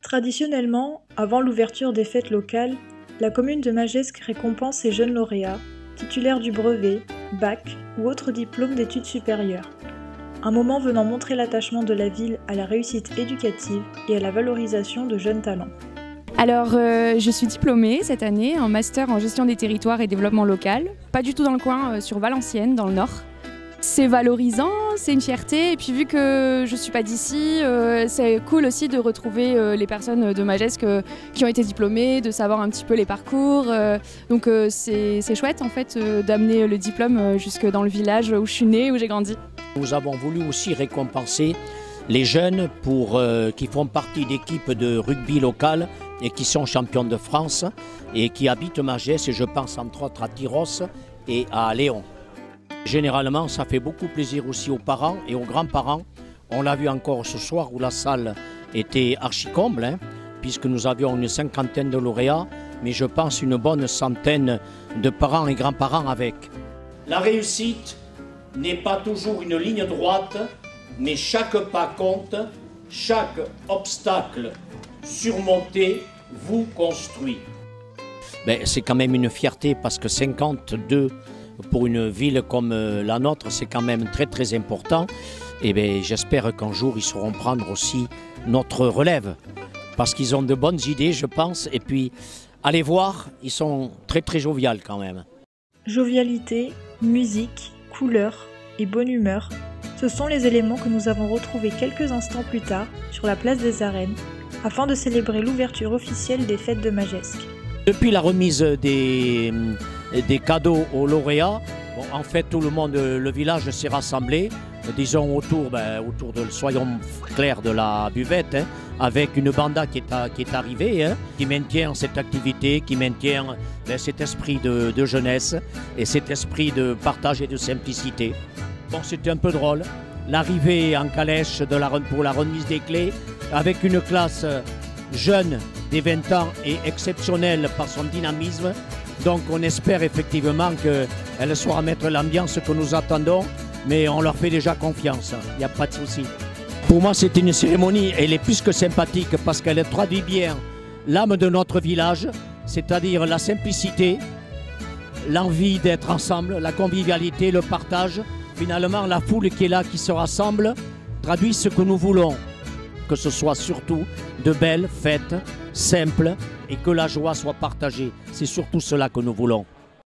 Traditionnellement, avant l'ouverture des fêtes locales, la commune de Magescq récompense ses jeunes lauréats, titulaires du brevet, bac ou autres diplômes d'études supérieures. Un moment venant montrer l'attachement de la ville à la réussite éducative et à la valorisation de jeunes talents. Alors, je suis diplômée cette année en master en gestion des territoires et développement local, pas du tout dans le coin, sur Valenciennes, dans le nord. C'est valorisant, c'est une fierté, et puis vu que je ne suis pas d'ici, c'est cool aussi de retrouver les personnes de Magescq qui ont été diplômées, de savoir un petit peu les parcours. Donc c'est chouette en fait d'amener le diplôme jusque dans le village où je suis née, où j'ai grandi. Nous avons voulu aussi récompenser les jeunes qui font partie d'équipes de rugby locales et qui sont champions de France et qui habitent Magescq, et je pense entre autres à Tyros et à Léon. Généralement, ça fait beaucoup plaisir aussi aux parents et aux grands-parents. On l'a vu encore ce soir où la salle était archi-comble, puisque nous avions une cinquantaine de lauréats, mais je pense une bonne centaine de parents et grands-parents avec. La réussite n'est pas toujours une ligne droite, mais chaque pas compte, chaque obstacle surmonté vous construit. C'est quand même une fierté parce que 52 pour une ville comme la nôtre, c'est quand même très très important. Et j'espère qu'un jour ils sauront prendre aussi notre relève parce qu'ils ont de bonnes idées, je pense. Et puis, allez voir, ils sont très très joviales quand même. Jovialité, musique, couleur et bonne humeur, ce sont les éléments que nous avons retrouvés quelques instants plus tard sur la place des Arènes afin de célébrer l'ouverture officielle des fêtes de Magescq. Depuis la remise des cadeaux aux lauréats, en fait tout le monde, le village s'est rassemblé, disons autour de, soyons clairs, de la buvette, avec une banda qui est arrivée, qui maintient cette activité, qui maintient cet esprit de jeunesse et cet esprit de partage et de simplicité. Bon, c'était un peu drôle, l'arrivée en calèche pour la remise des clés, avec une classe jeune des 20 ans et exceptionnelle par son dynamisme. Donc on espère effectivement qu'elle soit à mettre l'ambiance que nous attendons, mais on leur fait déjà confiance, il n'y a pas de souci. Pour moi c'est une cérémonie, elle est plus que sympathique parce qu'elle traduit bien l'âme de notre village, c'est-à-dire la simplicité, l'envie d'être ensemble, la convivialité, le partage. Finalement la foule qui est là, qui se rassemble, traduit ce que nous voulons, que ce soit surtout de belles fêtes, simples, et que la joie soit partagée. C'est surtout cela que nous voulons.